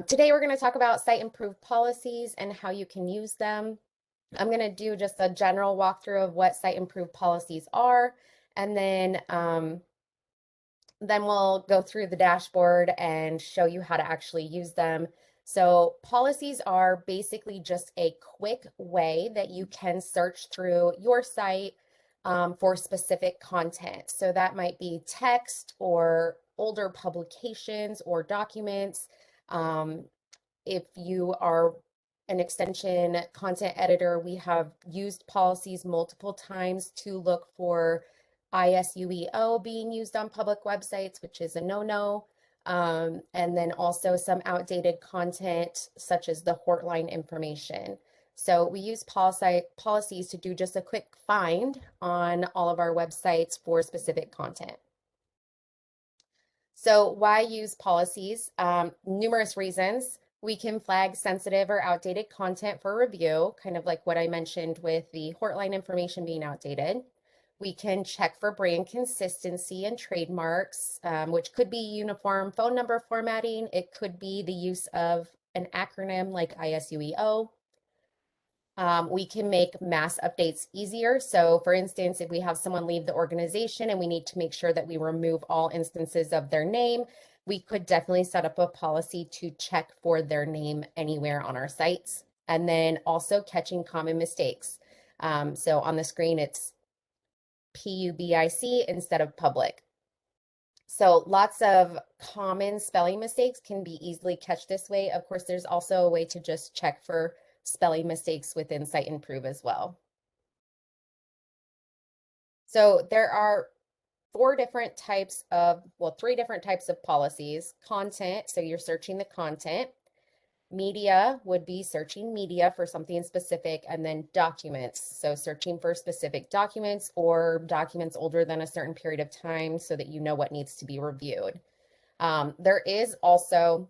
Today we're going to talk about Siteimprove policies and how you can use them. I'm going to do just a general walkthrough of what Siteimprove policies are, and then we'll go through the dashboard and show you how to actually use them. So policies are basically just a quick way that you can search through your site for specific content. So that might be text or older publications or documents. Um, if you are an extension content editor, we have used policies multiple times to look for ISUEO being used on public websites, which is a no-no. And then also some outdated content, such as the Hortline information. So we use policies to do just a quick find on all of our websites for specific content. So why use policies? Numerous reasons. We can flag sensitive or outdated content for review, kind of like what I mentioned with the Hortline information being outdated. We can check for brand consistency and trademarks, which could be uniform phone number formatting. It could be the use of an acronym like ISUEO. We can make mass updates easier. So for instance, if we have someone leave the organization and we need to make sure that we remove all instances of their name, we could definitely set up a policy to check for their name anywhere on our sites. And then also catching common mistakes. So on the screen, it's PUBIC instead of public. So lots of common spelling mistakes can be easily catched this way. Of course, there's also a way to just check for spelling mistakes within Siteimprove as well. So there are three different types of policies. Content, so you're searching the content. Media would be searching media for something specific, and then documents, so searching for specific documents or documents older than a certain period of time so that you know what needs to be reviewed. There is also,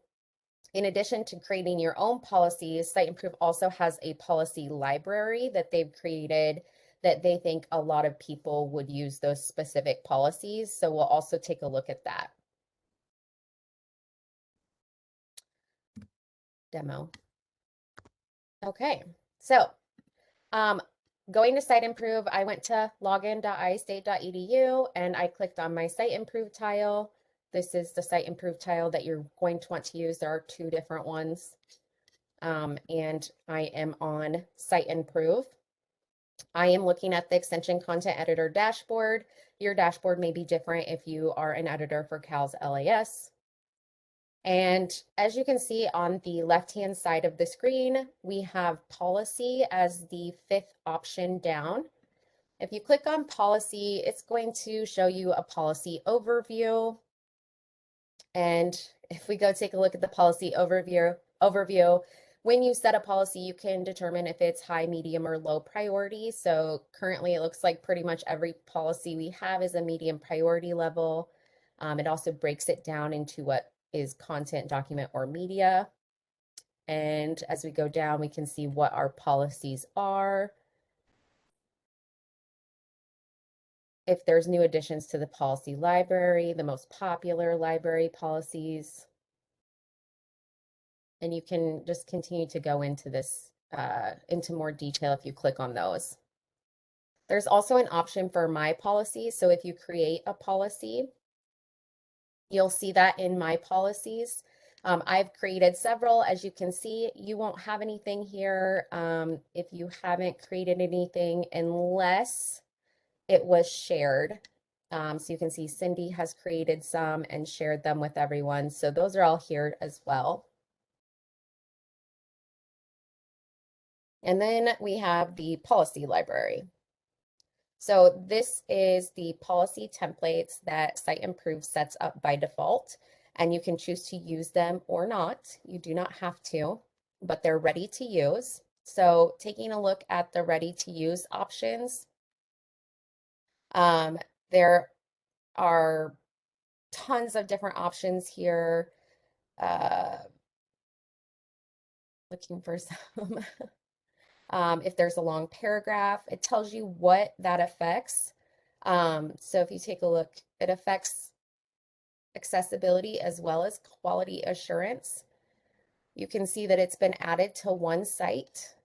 in addition to creating your own policies, Siteimprove also has a policy library that they've created that they think a lot of people would use those specific policies. So we'll also take a look at that. Demo. Okay, so going to Siteimprove, I went to login.istate.edu and I clicked on my Siteimprove tile. This is the Siteimprove tile that you're going to want to use. There are two different ones. And I am on Siteimprove. I am looking at the extension content editor dashboard. Your dashboard may be different if you are an editor for CAL's LAS. And as you can see on the left-hand side of the screen, we have policy as the fifth option down. If you click on policy, it's going to show you a policy overview. And if we go take a look at the policy overview, when you set a policy, you can determine if it's high, medium, or low priority. So currently it looks like pretty much every policy we have is a medium priority level. It also breaks it down into what is content, document, or media. And as we go down, we can see what our policies are. If there's new additions to the policy library, the most popular library policies. And you can just continue to go into this, into more detail if you click on those. There's also an option for My Policies. So if you create a policy, you'll see that in My Policies. I've created several. As you can see, you won't have anything here if you haven't created anything unless it was shared. So you can see Cindy has created some and shared them with everyone. So those are all here as well. And then we have the policy library. So this is the policy templates that Siteimprove sets up by default, and you can choose to use them or not. You do not have to, but they're ready to use. So taking a look at the ready to use options, there are tons of different options here. Looking for some. If there's a long paragraph, it tells you what that affects. So if you take a look, it affects accessibility as well as quality assurance. You can see that it's been added to one site.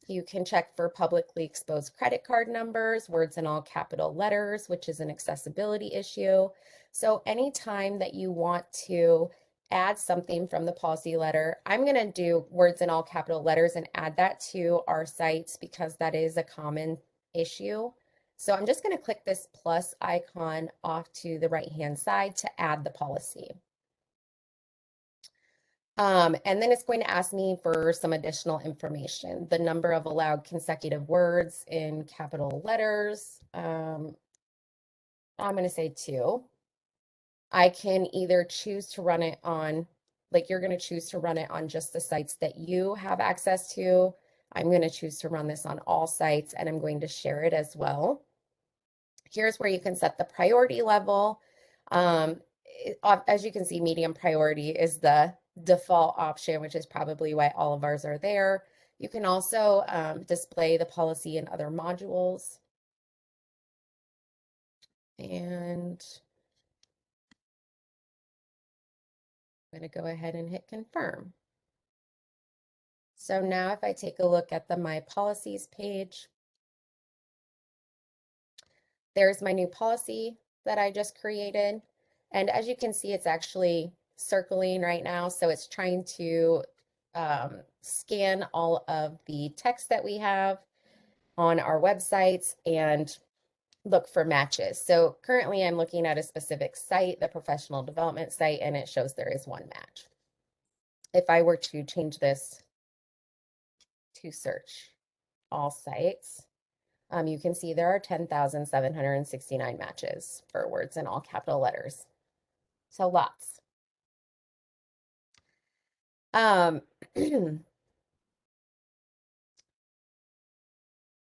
You can check for publicly exposed credit card numbers, words in all capital letters, which is an accessibility issue. So anytime that you want to add something from the policy letter, I'm going to do words in all capital letters and add that to our sites because that is a common issue. So I'm just going to click this plus icon off to the right-hand side to add the policy. And then it's going to ask me for some additional information, the number of allowed consecutive words in capital letters. I'm going to say 2. I can either choose to run it on, like you're going to choose to run it on just the sites that you have access to. I'm going to choose to run this on all sites, and I'm going to share it as well. Here's where you can set the priority level. As you can see, medium priority is the default option, which is probably why all of ours are there. You can also display the policy in other modules. And I'm going to go ahead and hit confirm. So now if I take a look at the My Policies page, there's my new policy that I just created. And as you can see, it's actually circling right now. So it's trying to scan all of the text that we have on our websites and look for matches. So currently I'm looking at a specific site, the professional development site, and it shows there is one match. If I were to change this to search all sites, you can see there are 10,769 matches for words in all capital letters. So lots.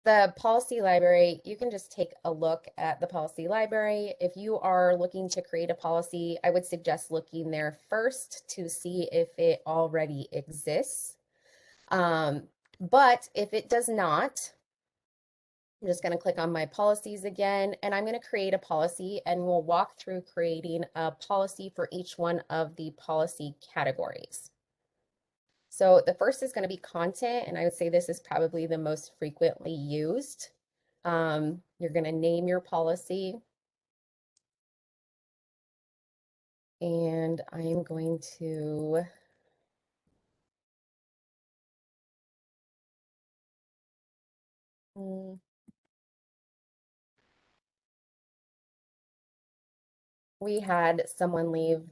The policy library, you can just take a look at the policy library. If you are looking to create a policy, I would suggest looking there first to see if it already exists. But if it does not, I'm just going to click on my policies again, and I'm going to create a policy, and we'll walk through creating a policy for each one of the policy categories. So the first is going to be content, and I would say this is probably the most frequently used. You're going to name your policy, and I am going to we had someone leave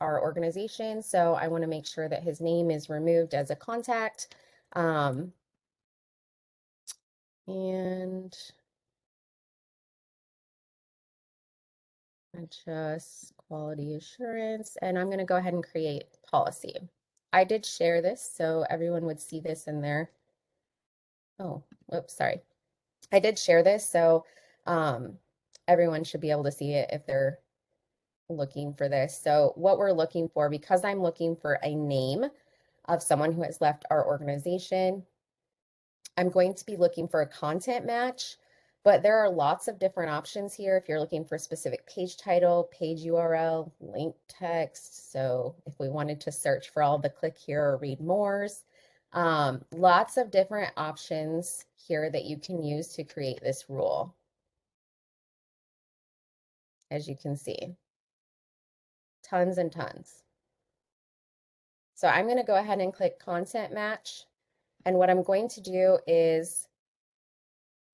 our organization, so I want to make sure that his name is removed as a contact. And just quality assurance, and I'm going to go ahead and create policy. I did share this so everyone would see this in there. Oh, whoops, sorry. I did share this so everyone should be able to see it if they're looking for this. So what we're looking for, because I'm looking for a name of someone who has left our organization, I'm going to be looking for a content match, but there are lots of different options here if you're looking for a specific page title, page URL, link text. So if we wanted to search for all the click here or read mores, lots of different options here that you can use to create this rule, as you can see. Tons and tons. So I'm going to go ahead and click content match. And what I'm going to do is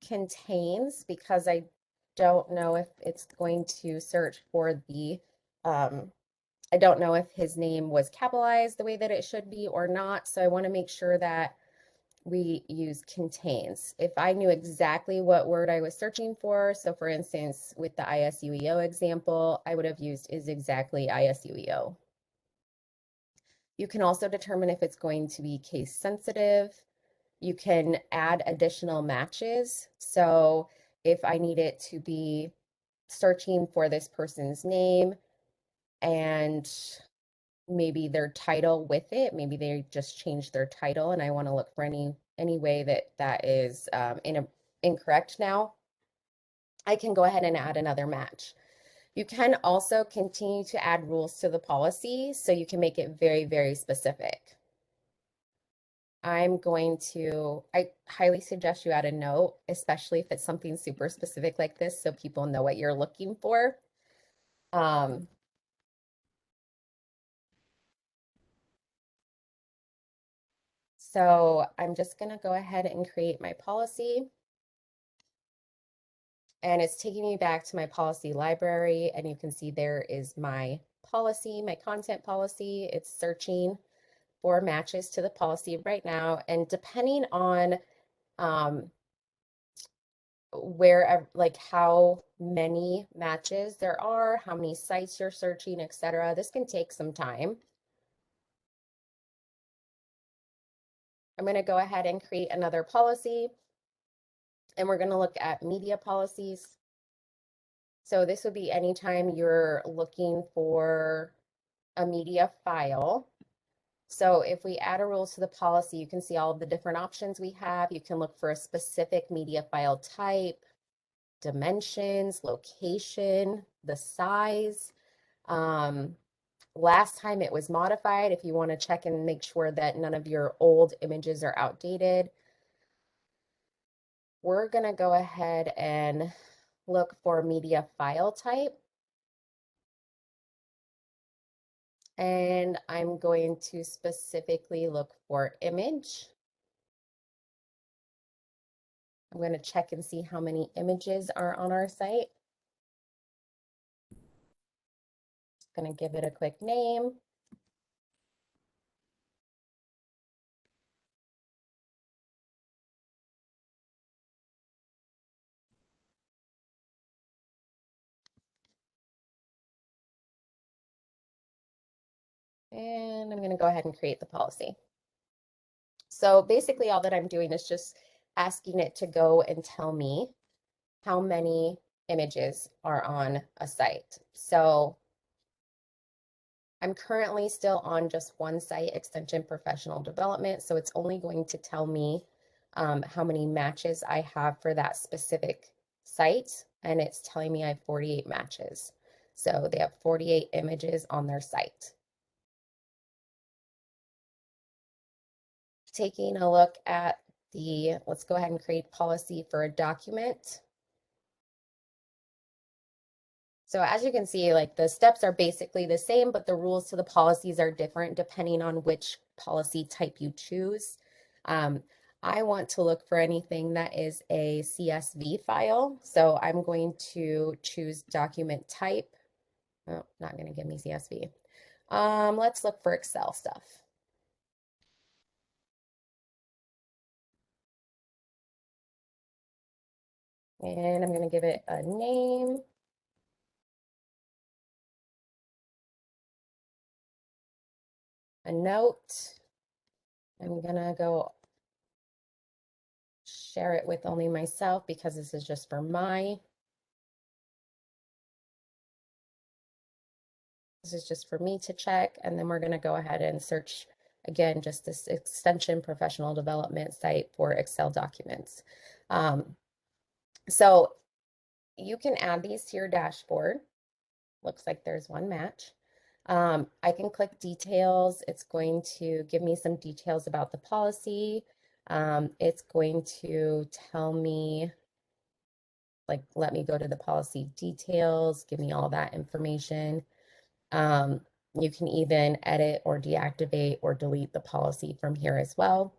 contains, because I don't know if it's going to search for the, I don't know if his name was capitalized the way that it should be or not. So I want to make sure that we use contains. If I knew exactly what word I was searching for, so for instance, with the ISUEO example, I would have used is exactly ISUEO. You can also determine if it's going to be case sensitive. You can add additional matches. So if I need it to be searching for this person's name and maybe their title with it, maybe they just changed their title and I want to look for any way that that is incorrect now, I can go ahead and add another match. You can also continue to add rules to the policy so you can make it very, very specific. I highly suggest you add a note, especially if it's something super specific like this, so people know what you're looking for. Um, so I'm just going to go ahead and create my policy. And it's taking me back to my policy library. And you can see there is my policy, my content policy. It's searching for matches to the policy right now. And depending on um, where, like how many matches there are, how many sites you're searching, etc., this can take some time. I'm going to go ahead and create another policy. And we're going to look at media policies. So this would be anytime you're looking for a media file. So if we add a rule to the policy, you can see all of the different options we have. You can look for a specific media file type, dimensions, location, the size. Last time it was modified, if you want to check and make sure that none of your old images are outdated. We're going to go ahead and look for media file type. And I'm going to specifically look for image. I'm going to check and see how many images are on our site. Just going to give it a quick name. And I'm going to go ahead and create the policy. So basically all that I'm doing is just asking it to go and tell me how many images are on a site. So I'm currently still on just one site, Extension Professional Development. So it's only going to tell me how many matches I have for that specific site. And it's telling me I have 48 matches. So they have 48 images on their site. Taking a look at let's go ahead and create policy for a document. So as you can see, like the steps are basically the same, but the rules to the policies are different depending on which policy type you choose. I want to look for anything that is a CSV file. So I'm going to choose document type. Oh, not going to give me CSV. Let's look for Excel stuff. And I'm going to give it a name, a note. I'm going to go share it with only myself because this is just for this is just for me to check. And then we're going to go ahead and search again, just this extension professional development site for Excel documents. So you can add these to your dashboard. Looks like there's one match. I can click details. It's going to give me some details about the policy. It's going to tell me, like, let me go to the policy details, give me all that information. You can even edit or deactivate or delete the policy from here as well.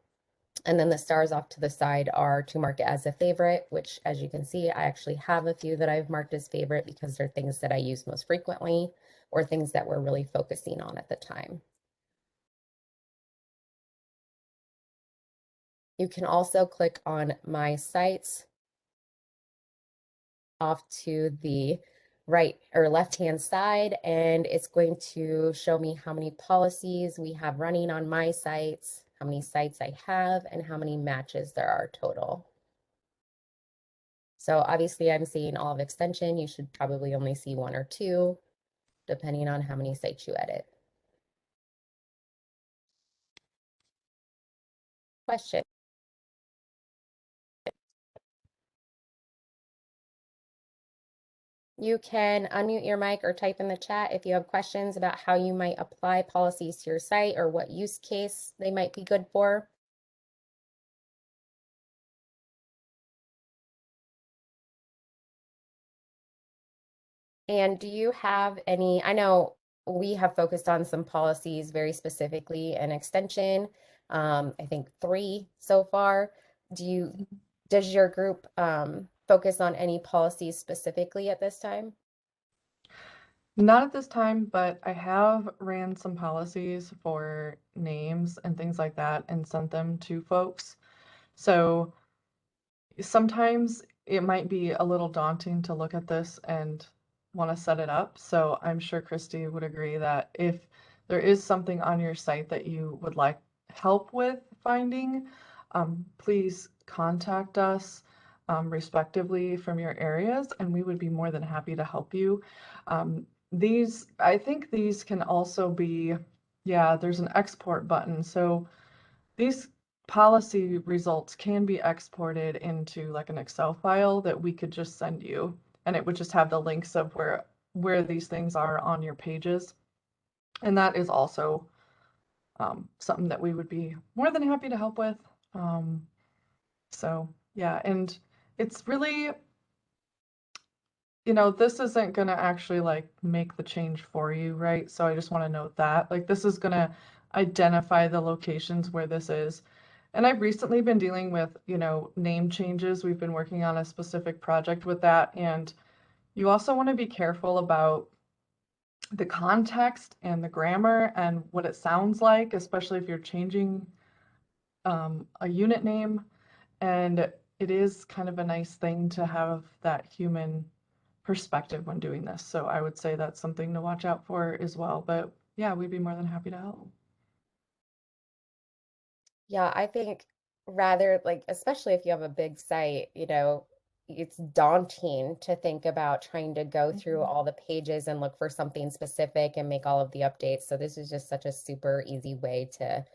And then the stars off to the side are to mark it as a favorite, which as you can see, I actually have a few that I've marked as favorite because they're things that I use most frequently or things that we're really focusing on at the time. You can also click on My Sites off to the right or left-hand side, and it's going to show me how many policies we have running on my sites, how many sites I have, and how many matches there are total. So obviously I'm seeing all of extension. You should probably only see one or two, depending on how many sites you edit. Question. You can unmute your mic or type in the chat if you have questions about how you might apply policies to your site or what use case they might be good for. And do you have any, I know we have focused on some policies very specifically and extension, I think 3 so far. Does your group focus on any policies specifically at this time? Not at this time, but I have ran some policies for names and things like that and sent them to folks. So sometimes it might be a little daunting to look at this and want to set it up. So I'm sure Kristi would agree that if there is something on your site that you would like help with finding, please contact us respectively from your areas, and we would be more than happy to help you. I think these can also be, yeah, there's an export button. So these policy results can be exported into like an Excel file that we could just send you, and it would just have the links of where these things are on your pages. And that is also something that we would be more than happy to help with. So yeah, and it's really, this isn't going to actually like make the change for you, right? So I just want to note that like this is going to identify the locations where this is. And I've recently been dealing with, name changes. We've been working on a specific project with that. And you also want to be careful about the context and the grammar and what it sounds like, especially if you're changing a unit name. And it is kind of a nice thing to have that human perspective when doing this. So I would say that's something to watch out for as well. But yeah, we'd be more than happy to help. Yeah, I think rather like, especially if you have a big site, it's daunting to think about trying to go through all the pages and look for something specific and make all of the updates. So this is just such a super easy way to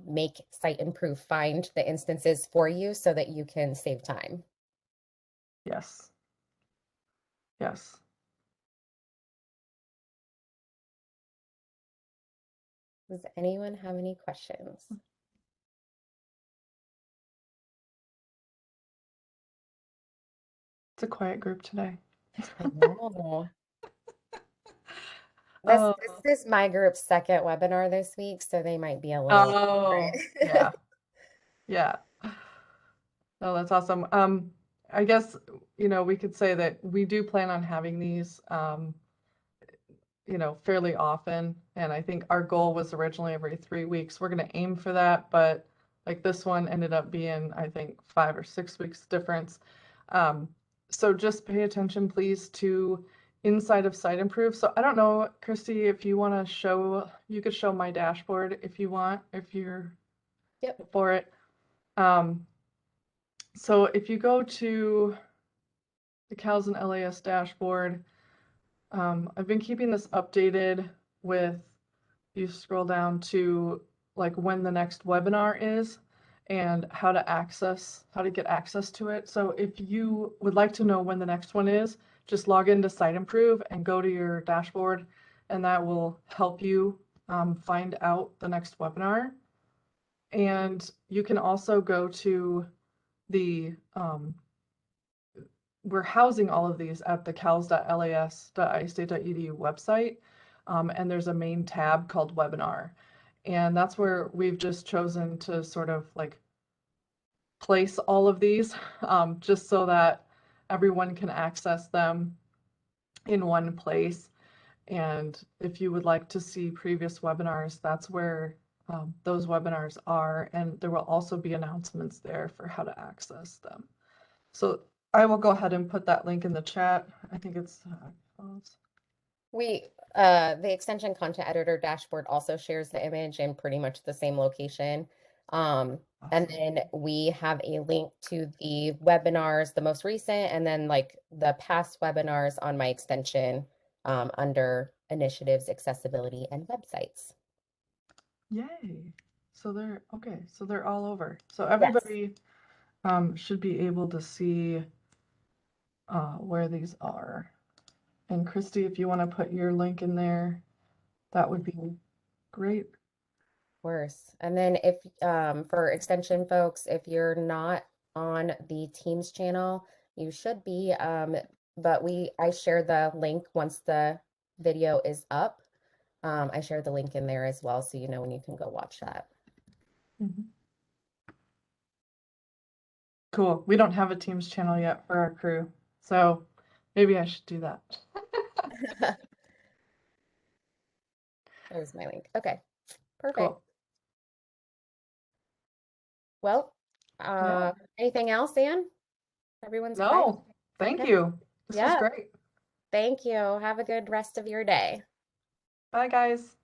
make Siteimprove find the instances for you so that you can save time. Yes. Yes. Does anyone have any questions? It's a quiet group today. I know. This Oh, this is my group's second webinar this week, so they might be a little oh, different. yeah, yeah. Oh, that's awesome. I guess, we could say that we do plan on having these, fairly often. And I think our goal was originally every 3 weeks. We're going to aim for that, but like this one ended up being, I think, 5 or 6 weeks difference. Um, so just pay attention, please, to inside of Siteimprove. So I don't know, Kristi, if you want to you could show my dashboard if you want, if you're Yep. for it. So if you go to the CALS and LAS dashboard, I've been keeping this updated with, you scroll down to like when the next webinar is and how to get access to it. So if you would like to know when the next one is, just log into Siteimprove and go to your dashboard, and that will help you find out the next webinar. And you can also go to the we're housing all of these at the cals.las.istate.edu website, and there's a main tab called webinar, and that's where we've just chosen to sort of like place all of these, just so that everyone can access them in one place. And if you would like to see previous webinars, that's where those webinars are, and there will also be announcements there for how to access them. So I will go ahead and put that link in the chat. I think it's The extension content editor dashboard also shares the image in pretty much the same location. And awesome. then we have a link to the webinars, the most recent, and then like the past webinars on my extension under initiatives, accessibility, and websites. Yay. So they're okay. So they're all over. So Yes. everybody should be able to see where these are. And Kristi, if you want to put your link in there, that would be great. Worse. And then if for extension folks, if you're not on the Teams channel, you should be. But I share the link once the video is up. I share the link in there as well, so you know when you can go watch that. Mhm. Cool. We don't have a Teams channel yet for our crew, so maybe I should do that. There's my link. Okay, perfect. Cool. Well, Yeah. anything else, Anne? Everyone's quiet. No, thank Okay. you. This was Yeah, great. thank you. Have a good rest of your day. Bye, guys.